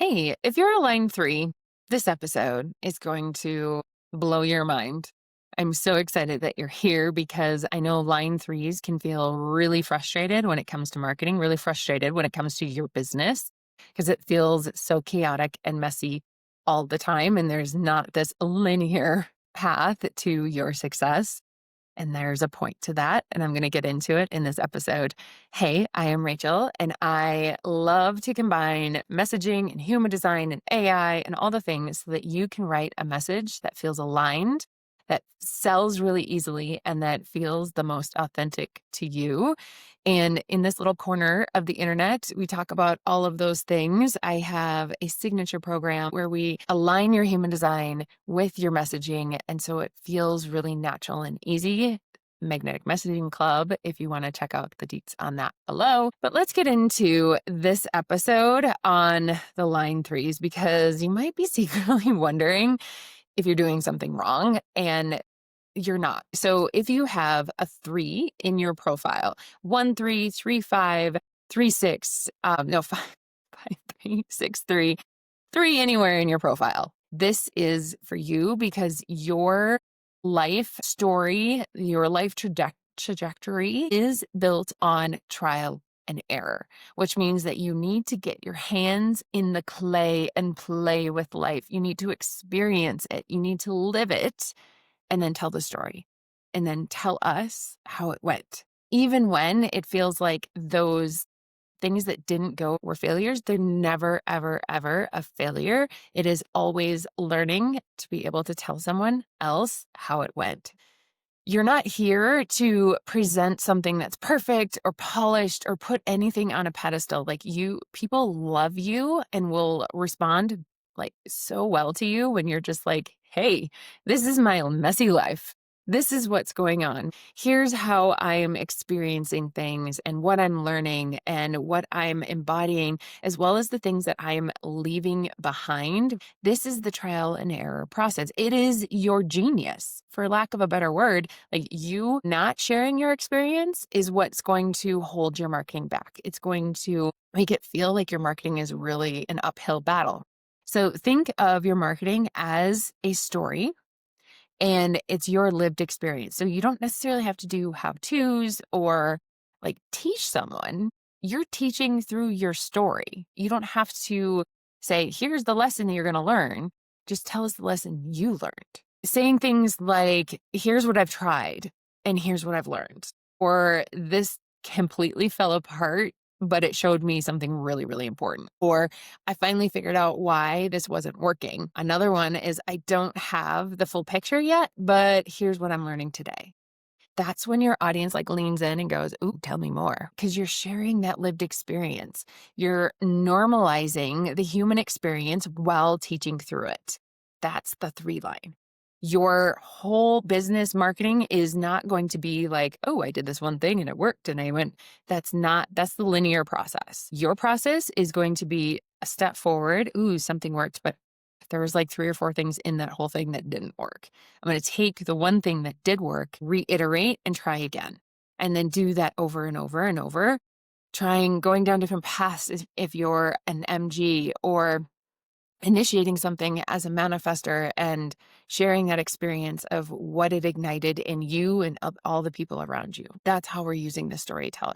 Hey, if you're a line three, this episode is going to blow your mind. I'm so excited that you're here because I know line threes can feel really frustrated when it comes to marketing, really frustrated when it comes to your business because it feels so chaotic and messy all the time. And there's not this linear path to your success. And there's a point to that, and I'm going to get into it in this episode. Hey, I am Rachel, and I love to combine messaging and human design and AI and all the things so that you can write a message that feels aligned, that sells really easily, and that feels the most authentic to you. And in this little corner of the internet, we talk about all of those things. I have a signature program where we align your human design with your messaging. And so it feels really natural and easy. Magnetic Messaging Club, if you want to check out the deets on that below. But let's get into this episode on the line threes because you might be secretly wondering if you're doing something wrong. And you're not. So if you have a 3 in your profile, 1 3 3 5 3 6, no 5 5 3 6 3 3 anywhere in your profile, this is for you because your life story, your life trajectory is built on trial and error, which means that you need to get your hands in the clay and play with life. You need to experience it. You need to live it and then tell the story and then tell us how it went. Even when it feels like those things that didn't go were failures, they're never, ever, ever a failure. It is always learning to be able to tell someone else how it went. You're not here to present something that's perfect or polished or put anything on a pedestal. People love you and will respond like so well to you when you're just like, hey, this is my messy life. This is what's going on. Here's how I am experiencing things and what I'm learning and what I'm embodying, as well as the things that I'm leaving behind. This is the trial and error process. It is your genius, for lack of a better word. Like, you not sharing your experience is what's going to hold your marketing back. It's going to make it feel like your marketing is really an uphill battle. So think of your marketing as a story, and it's your lived experience. So you don't necessarily have to do how-tos or like teach someone. You're teaching through your story. You don't have to say, here's the lesson that you're going to learn. Just tell us the lesson you learned. Saying things like, here's what I've tried and here's what I've learned. Or this completely fell apart, but it showed me something really, really important. Or I finally figured out why this wasn't working. Another one is, I don't have the full picture yet, but here's what I'm learning today. That's when your audience leans in and goes, ooh, tell me more, because you're sharing that lived experience. You're normalizing the human experience while teaching through it. That's the 3 line. Your whole business marketing is not going to be like, oh, I did this one thing and it worked and I went. That's the linear process. Your process is going to be a step forward. Ooh, something worked, but there was 3 or 4 things in that whole thing that didn't work. I'm going to take the one thing that did work, reiterate, and try again. And then do that over and over and over. Going down different paths if you're an MG, or initiating something as a manifester and sharing that experience of what it ignited in you and of all the people around you. That's how we're using the storyteller.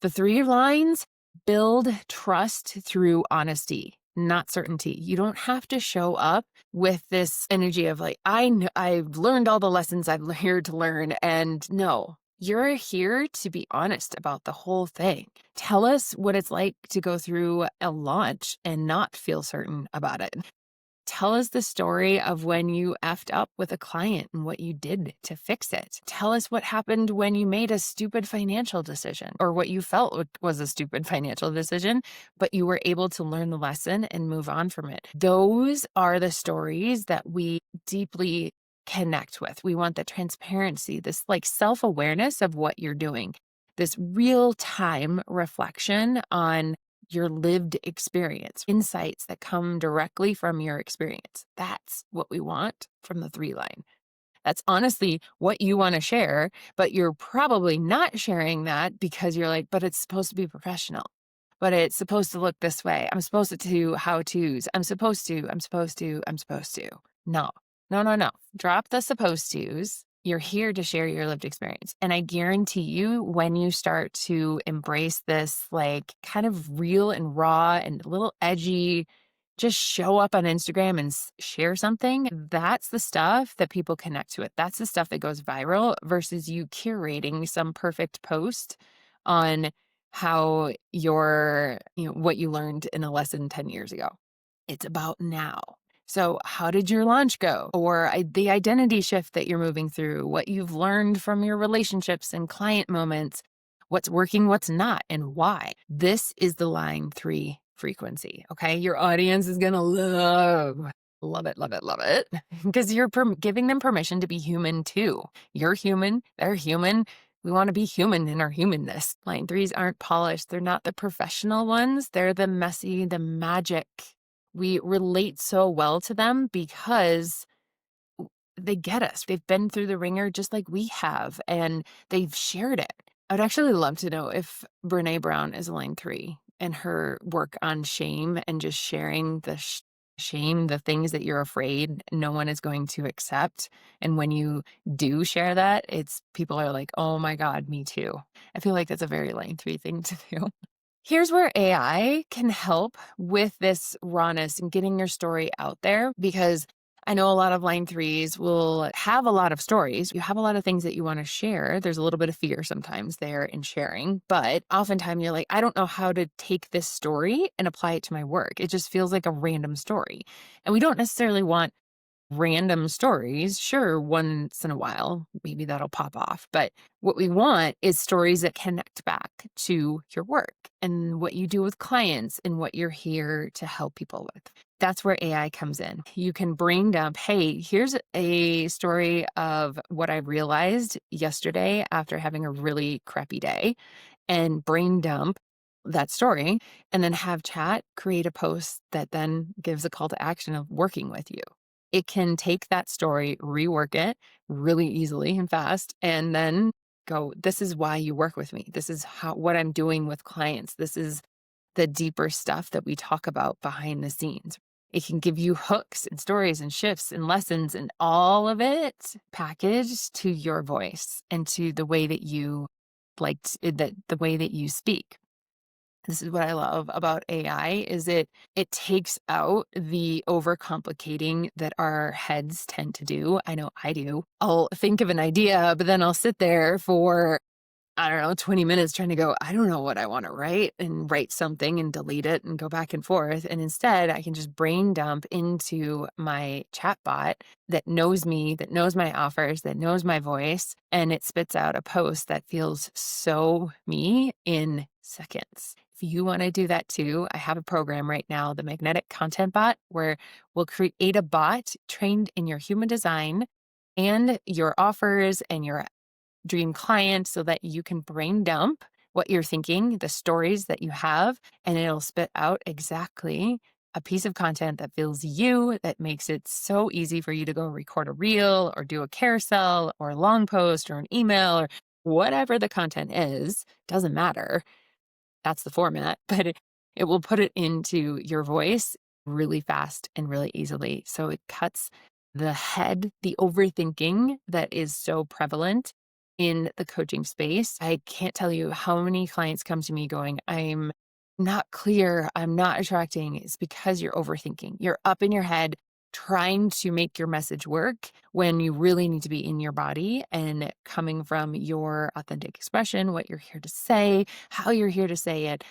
The 3 lines: build trust through honesty, not certainty. You don't have to show up with this energy of I've learned all the lessons I'm here to learn. And no, you're here to be honest about the whole thing. Tell us what it's like to go through a launch and not feel certain about it. Tell us the story of when you effed up with a client and what you did to fix it. Tell us what happened when you made a stupid financial decision, or what you felt was a stupid financial decision, but you were able to learn the lesson and move on from it. Those are the stories that we deeply connect with. We want the transparency, this self-awareness of what you're doing, this real-time reflection on your lived experience, insights that come directly from your experience. That's what we want from the 3 line. That's honestly what you want to share, but you're probably not sharing that because you're but it's supposed to be professional. but it's supposed to look this way. I'm supposed to do how-tos. I'm supposed to. No, no, no, no. Drop the supposed tos. You're here to share your lived experience. And I guarantee you, when you start to embrace this, like kind of real and raw and a little edgy, just show up on Instagram and share something, that's the stuff that people connect to it. That's the stuff that goes viral versus you curating some perfect post on how what you learned in a lesson 10 years ago. It's about now. So, how did your launch go? Or the identity shift that you're moving through, what you've learned from your relationships and client moments, what's working, what's not, and why. This is the line 3 frequency. Okay. Your audience is going to love it, love it, love it. Because you're giving them permission to be human too. You're human, they're human. We want to be human in our humanness. Line 3s aren't polished. They're not the professional ones. They're the messy, the magic. We relate so well to them because they get us. They've been through the ringer just like we have, and they've shared it. I would actually love to know if Brene Brown is a line 3 and her work on shame and just sharing the shame, the things that you're afraid no one is going to accept. And when you do share that, people are like, oh my God, me too. I feel like that's a very line 3 thing to do. Here's where AI can help with this rawness and getting your story out there, because I know a lot of line 3s will have a lot of stories. You have a lot of things that you want to share. There's a little bit of fear sometimes there in sharing, but oftentimes you're like, I don't know how to take this story and apply it to my work. It just feels like a random story. And we don't necessarily want random stories. Sure, once in a while, maybe that'll pop off. But what we want is stories that connect back to your work and what you do with clients and what you're here to help people with. That's where AI comes in. You can brain dump, hey, here's a story of what I realized yesterday after having a really crappy day, and brain dump that story, and then have chat create a post that then gives a call to action of working with you. It can take that story, rework it really easily and fast, and then go, this is why you work with me. This is what I'm doing with clients. This is the deeper stuff that we talk about behind the scenes. It can give you hooks and stories and shifts and lessons and all of it packaged to your voice and to the way that you the way that you speak. This is what I love about AI is it takes out the overcomplicating that our heads tend to do. I know I do. I'll think of an idea, but then I'll sit there for, I don't know, 20 minutes trying to go, I don't know what I want to write, and write something and delete it and go back and forth. And instead I can just brain dump into my chatbot that knows me, that knows my offers, that knows my voice. And it spits out a post that feels so me in seconds. If you want to do that too, I have a program right now, the Magnetic Content Bot, where we'll create a bot trained in your human design and your offers and your dream client so that you can brain dump what you're thinking, the stories that you have, and it'll spit out exactly a piece of content that feels you, that makes it so easy for you to go record a reel or do a carousel or a long post or an email or whatever the content is, doesn't matter. That's the format, but it will put it into your voice really fast and really easily. So it cuts the overthinking that is so prevalent in the coaching space. I can't tell you how many clients come to me going, I'm not clear, I'm not attracting. It's because you're overthinking. You're up in your head trying to make your message work when you really need to be in your body and coming from your authentic expression, what you're here to say, how you're here to say it,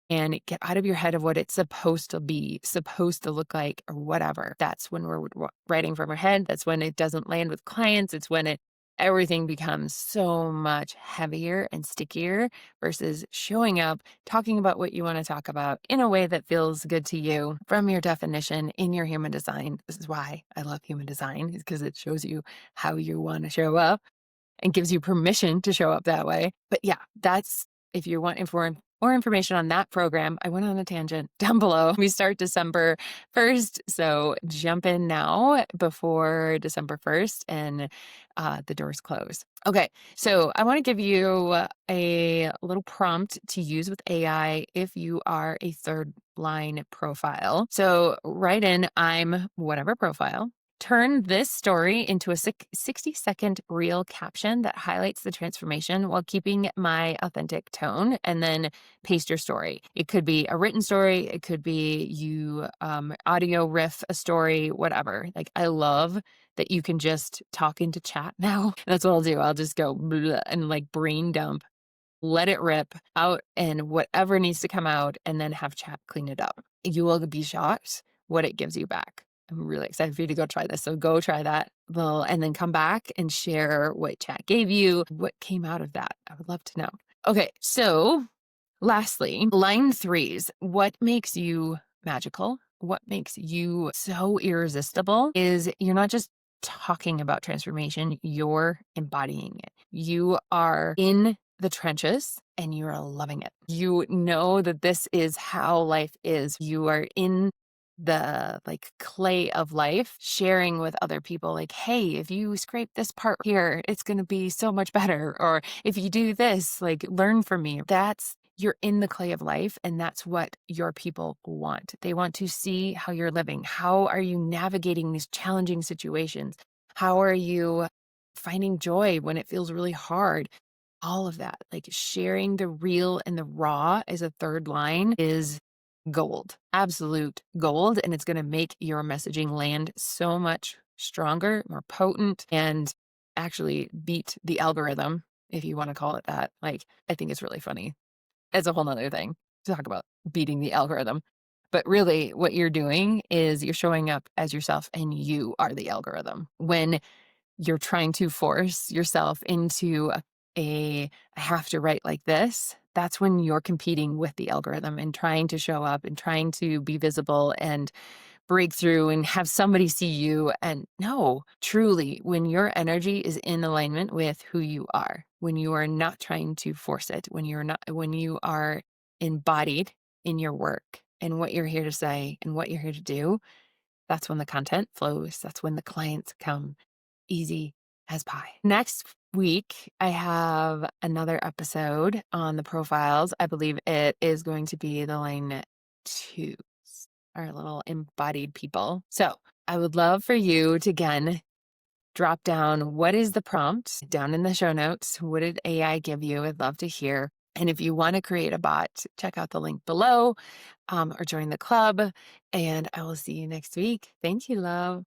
and get out of your head of what it's supposed to be, supposed to look like, or whatever. That's when we're writing from our head. That's when it doesn't land with clients. It's when everything becomes so much heavier and stickier versus showing up, talking about what you want to talk about in a way that feels good to you from your definition in your human design. This is why I love human design, is because it shows you how you want to show up and gives you permission to show up that way. But yeah, that's if you want more information on that program, I went on a tangent down below. We start December 1st. So jump in now before December 1st and the doors close. Okay. So I want to give you a little prompt to use with AI if you are a third line profile. So write in, I'm whatever profile. Turn this story into a 60-second reel caption that highlights the transformation while keeping my authentic tone, and then paste your story. It could be a written story. It could be you audio riff a story, whatever. Like, I love that you can just talk into chat now. That's what I'll do. I'll just go and like brain dump, let it rip out and whatever needs to come out, and then have chat clean it up. You will be shocked what it gives you back. I'm really excited for you to go try this. So go try that and then come back and share what chat gave you, what came out of that. I would love to know. Okay. So lastly, line threes. What makes you magical? What makes you so irresistible is you're not just talking about transformation, you're embodying it. You are in the trenches and you're loving it. You know that this is how life is. You are in the like clay of life, sharing with other people like, hey, if you scrape this part here, it's going to be so much better. Or if you do this, like, learn from me. You're in the clay of life, and that's what your people want. They want to see how you're living. How are you navigating these challenging situations? How are you finding joy when it feels really hard? All of that, like sharing the real and the raw as a third line is gold, absolute gold. And it's going to make your messaging land so much stronger, more potent, and actually beat the algorithm, if you want to call it that. Like, I think it's really funny. It's a whole nother thing to talk about beating the algorithm. But really, what you're doing is you're showing up as yourself and you are the algorithm. When you're trying to force yourself into I have to write like this, that's when you're competing with the algorithm and trying to show up and trying to be visible and break through and have somebody see you. And no, truly, when your energy is in alignment with who you are, when you are not trying to force it, when you are embodied in your work and what you're here to say and what you're here to do, that's when the content flows. That's when the clients come easy as pie. Next week, I have another episode on the profiles. I believe it is going to be the line twos, our little embodied people. So I would love for you to, again, drop down what is the prompt down in the show notes. What did AI give you? I'd love to hear. And if you want to create a bot, check out the link below or join the club. And I will see you next week. Thank you, love.